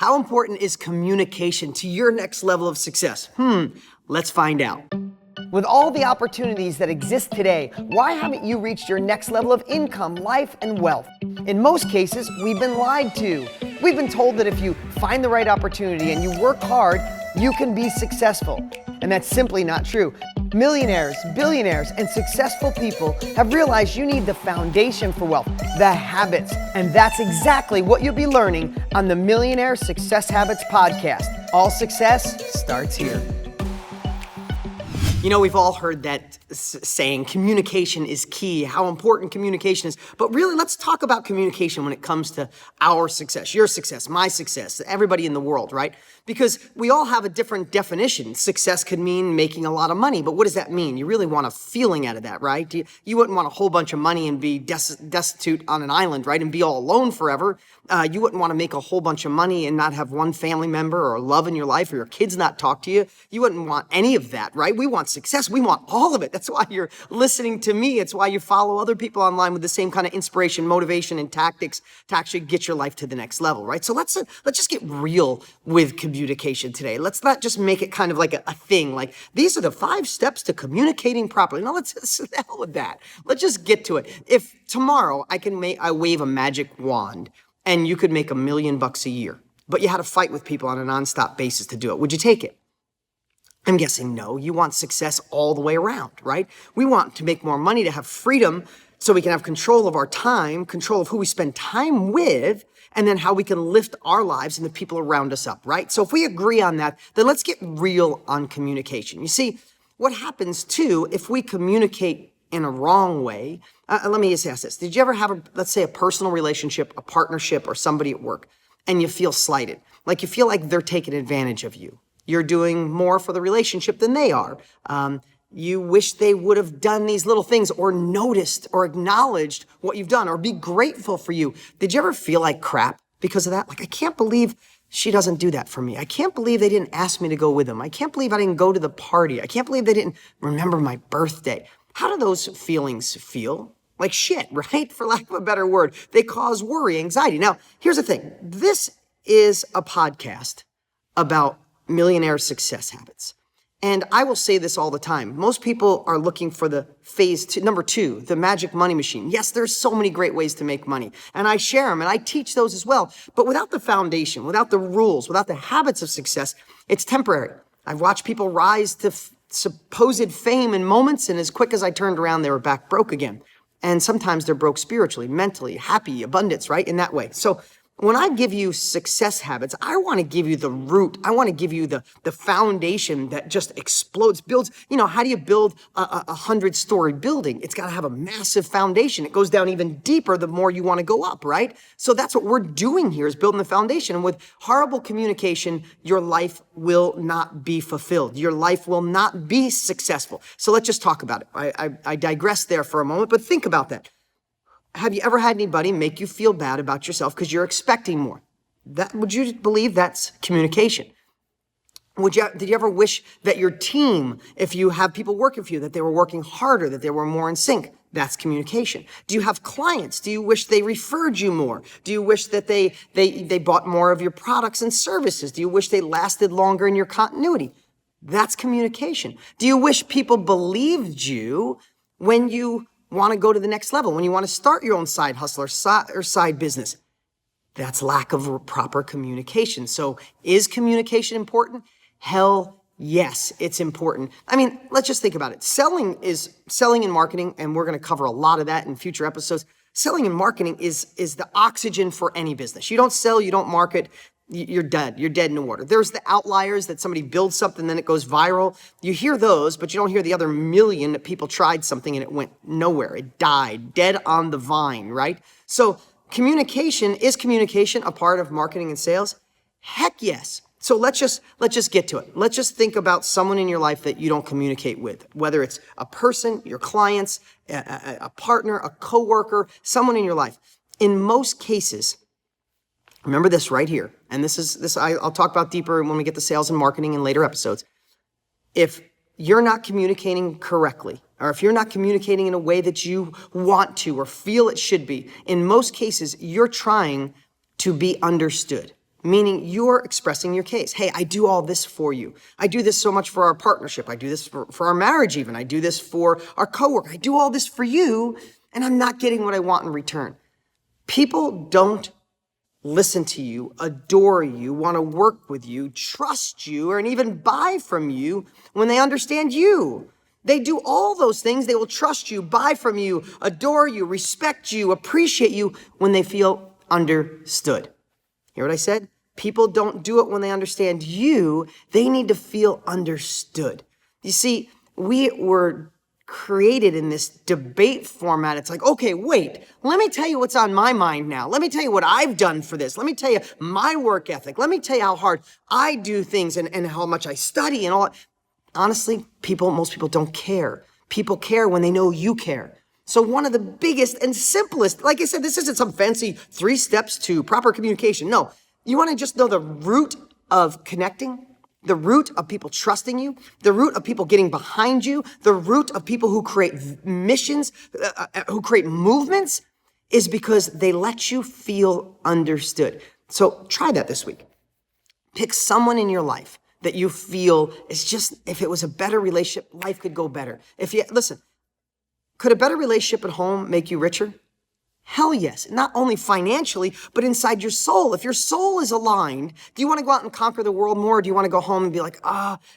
How important is communication to your next level of success? Let's find out. With all the opportunities that exist today, why haven't you reached your next level of income, life, and wealth? In most cases, we've been lied to. We've been told that if you find the right opportunity and you work hard, you can be successful. And that's simply not true. Millionaires, billionaires, and successful people have realized you need the foundation for wealth, the habits. And that's exactly what you'll be learning on the Millionaire Success Habits Podcast. All success starts here. You know, we've all heard that saying, communication is key, how important communication is. But really, let's talk about communication when it comes to our success, your success, my success, everybody in the world, right? Because we all have a different definition. Success could mean making a lot of money, but what does that mean? You really want a feeling out of that, right? You wouldn't want a whole bunch of money and be destitute on an island, right? And be all alone forever. You wouldn't want to make a whole bunch of money and not have one family member or love in your life or your kids not talk to you. You wouldn't want any of that, right? We want success. We want all of it. That's why you're listening to me. It's why you follow other people online with the same kind of inspiration, motivation, and tactics to actually get your life to the next level, right? So let's just get real with communication today. Let's not just make it kind of like a thing. Like, these are the 5 steps to communicating properly. No, let's the hell with that. Let's just get to it. If tomorrow I wave a magic wand and you could make $1 million a year, but you had to fight with people on a nonstop basis to do it, would you take it? I'm guessing no. You want success all the way around, right? We want to make more money, to have freedom so we can have control of our time, control of who we spend time with, and then how we can lift our lives and the people around us up, right? So if we agree on that, then let's get real on communication. You see, what happens too if we communicate in a wrong way? Let me just ask this. Did you ever have, let's say, a personal relationship, a partnership, or somebody at work, and you feel slighted? Like you feel like they're taking advantage of you. You're doing more for the relationship than they are. You wish they would have done these little things or noticed or acknowledged what you've done or be grateful for you. Did you ever feel like crap because of that? Like, I can't believe she doesn't do that for me. I can't believe they didn't ask me to go with them. I can't believe I didn't go to the party. I can't believe they didn't remember my birthday. How do those feelings feel? Like shit, right? For lack of a better word. They cause worry, anxiety. Now, here's the thing. This is a podcast about millionaire success habits. And I will say this all the time. Most people are looking for the number 2, the magic money machine. Yes, there's so many great ways to make money. And I share them and I teach those as well. But without the foundation, without the rules, without the habits of success, it's temporary. I've watched people rise to supposed fame in moments, and as quick as I turned around, they were back broke again. And sometimes they're broke spiritually, mentally, happy, abundance, right? In that way. So when I give you success habits, I want to give you the root. I want to give you the foundation that just explodes, builds. You know, how do you build a 100-story building? It's got to have a massive foundation. It goes down even deeper the more you want to go up, right? So that's what we're doing here, is building the foundation. And with horrible communication, your life will not be fulfilled. Your life will not be successful. So let's just talk about it. I digress there for a moment, but think about that. Have you ever had anybody make you feel bad about yourself because you're expecting more? Would you believe that's communication? Did you ever wish that your team, if you have people working for you, that they were working harder, that they were more in sync? That's communication. Do you have clients? Do you wish they referred you more? Do you wish that they bought more of your products and services? Do you wish they lasted longer in your continuity? That's communication. Do you wish people believed you when you want to go to the next level, when you want to start your own side hustle or side business? That's lack of proper communication. So is communication important? Hell yes, it's important. I mean, let's just think about it. Selling and marketing, and we're going to cover a lot of that in future episodes. Selling and marketing is the oxygen for any business. You don't sell, you don't market, you're dead. You're dead in the water. There's the outliers that somebody builds something, then it goes viral. You hear those, but you don't hear the other million that people tried something and it went nowhere. It died, dead on the vine, right? So is communication a part of marketing and sales? Heck yes. So let's just get to it. Let's just think about someone in your life that you don't communicate with, whether it's a person, your clients, a partner, a coworker, someone in your life. In most cases, remember this right here, and I'll talk about deeper when we get to sales and marketing in later episodes. If you're not communicating correctly, or if you're not communicating in a way that you want to or feel it should be, in most cases, you're trying to be understood. meaning you're expressing your case. Hey, I do all this for you. I do this so much for our partnership. I do this for our marriage even. I do this for our coworker. I do all this for you, and I'm not getting what I want in return. People don't listen to you, adore you, want to work with you, trust you, and even buy from you when they understand you. They do all those things. They will trust you, buy from you, adore you, respect you, appreciate you when they feel understood. Hear what I said? People don't do it when they understand you. They need to feel understood. You see, we were created in this debate format. It's like, okay, wait, let me tell you what's on my mind now. Let me tell you what I've done for this. Let me tell you my work ethic. Let me tell you how hard I do things and how much I study and all that. Honestly, most people don't care. People care when they know you care. So one of the biggest and simplest, like I said, this isn't some fancy 3 steps to proper communication. No, you want to just know the root of connecting, the root of people trusting you, the root of people getting behind you, the root of people who create missions, who create movements, is because they let you feel understood. So try that this week. Pick someone in your life that you feel is just, if it was a better relationship, life could go better. Listen, could a better relationship at home make you richer? Hell yes. Not only financially, but inside your soul. If your soul is aligned, do you want to go out and conquer the world more? Or do you want to go home and be like,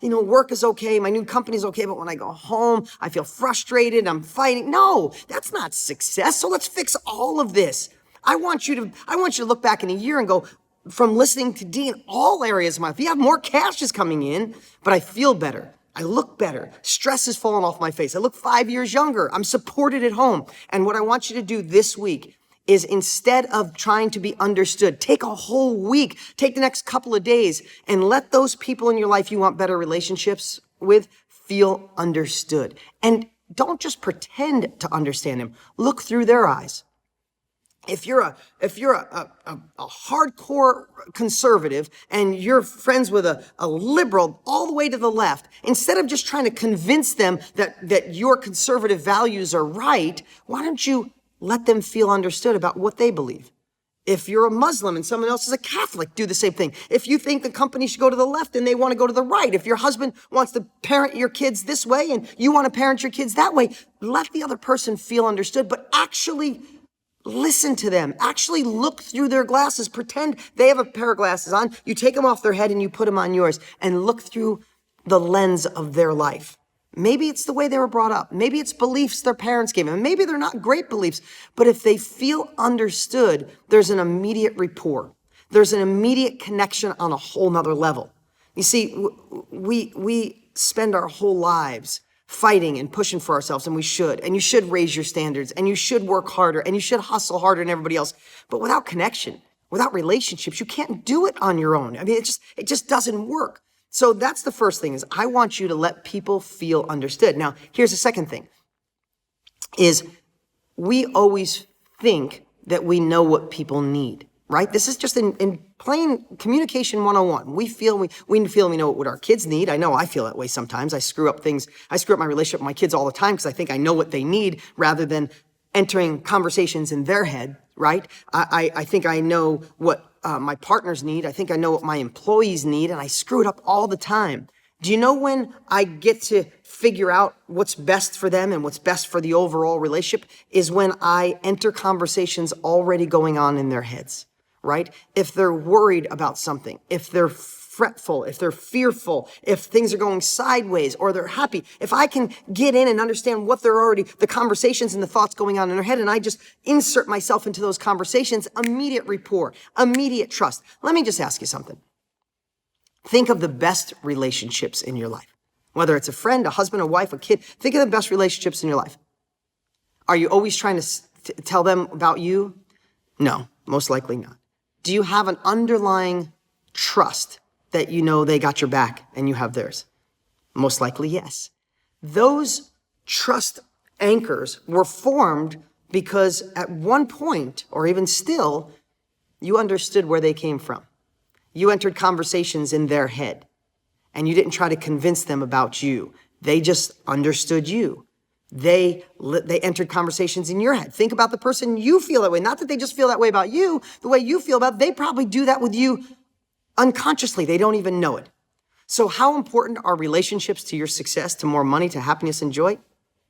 work is okay. My new company's okay. But when I go home, I feel frustrated. I'm fighting. No, that's not success. So let's fix all of this. I want you to look back in a year and go, from listening to D in all areas of my life, yeah, more cash is coming in, but I feel better. I look better. Stress is falling off my face. I look 5 years younger. I'm supported at home. And what I want you to do this week is, instead of trying to be understood, take a whole week, take the next couple of days, and let those people in your life you want better relationships with feel understood. And don't just pretend to understand them. Look through their eyes. If you're a hardcore conservative and you're friends with a liberal all the way to the left, instead of just trying to convince them that your conservative values are right, why don't you let them feel understood about what they believe? If you're a Muslim and someone else is a Catholic, do the same thing. If you think the company should go to the left and they want to go to the right, if your husband wants to parent your kids this way and you want to parent your kids that way, let the other person feel understood, but actually listen to them. Actually look through their glasses. Pretend they have a pair of glasses on. You take them off their head and you put them on yours and look through the lens of their life. Maybe it's the way they were brought up. Maybe it's beliefs their parents gave them. Maybe they're not great beliefs, but if they feel understood, there's an immediate rapport. There's an immediate connection on a whole nother level. You see, we spend our whole lives fighting and pushing for ourselves, and you should raise your standards, and you should work harder, and you should hustle harder than everybody else. But without connection, without relationships, you can't do it on your own. I mean, it just doesn't work. So that's the first thing, is I want you to let people feel understood. Now, here's the second thing, is we always think that we know what people need, right? This is just in plain communication 101. We feel we know what our kids need. I know I feel that way sometimes. I screw up my relationship with my kids all the time because I think I know what they need rather than entering conversations in their head, right? I think I know what my partners need. I think I know what my employees need, and I screw it up all the time. Do you know when I get to figure out what's best for them and what's best for the overall relationship? Is when I enter conversations already going on in their heads, right? If they're worried about something, if they're fretful, if they're fearful, if things are going sideways or they're happy, if I can get in and understand what the conversations and the thoughts going on in their head, and I just insert myself into those conversations, immediate rapport, immediate trust. Let me just ask you something. Think of the best relationships in your life. Whether it's a friend, a husband, a wife, a kid, think of the best relationships in your life. Are you always trying to tell them about you? No, most likely not. Do you have an underlying trust that you know they got your back and you have theirs? Most likely, yes. Those trust anchors were formed because at one point, or even still, you understood where they came from. You entered conversations in their head, and you didn't try to convince them about you. They just understood you. They entered conversations in your head. Think about the person you feel that way. Not that they just feel that way about you, the way you feel about it. They probably do that with you Unconsciously, they don't even know it. So how important are relationships to your success, to more money, to happiness and joy?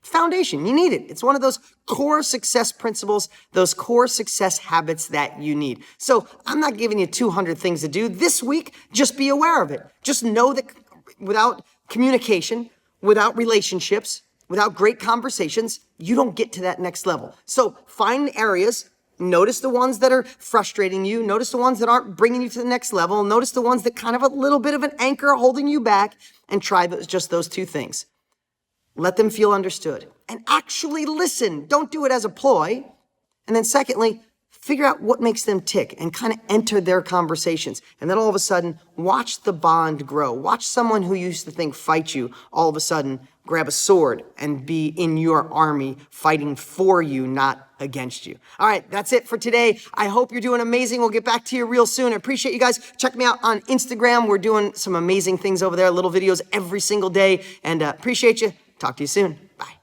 Foundation, you need it. It's one of those core success principles, those core success habits that you need. So I'm not giving you 200 things to do this week. Just be aware of it. Just know that without communication, without relationships, without great conversations, you don't get to that next level. So find areas. Notice the ones that are frustrating you. Notice the ones that aren't bringing you to the next level. Notice the ones that kind of a little bit of an anchor holding you back, and try just those two things. Let them feel understood and actually listen. Don't do it as a ploy. And then secondly, figure out what makes them tick and kind of enter their conversations. And then all of a sudden, watch the bond grow. Watch someone who used to think fight you all of a sudden grab a sword and be in your army fighting for you, not against you. All right, that's it for today. I hope you're doing amazing. We'll get back to you real soon. I appreciate you guys. Check me out on Instagram. We're doing some amazing things over there, little videos every single day, and appreciate you. Talk to you soon. Bye.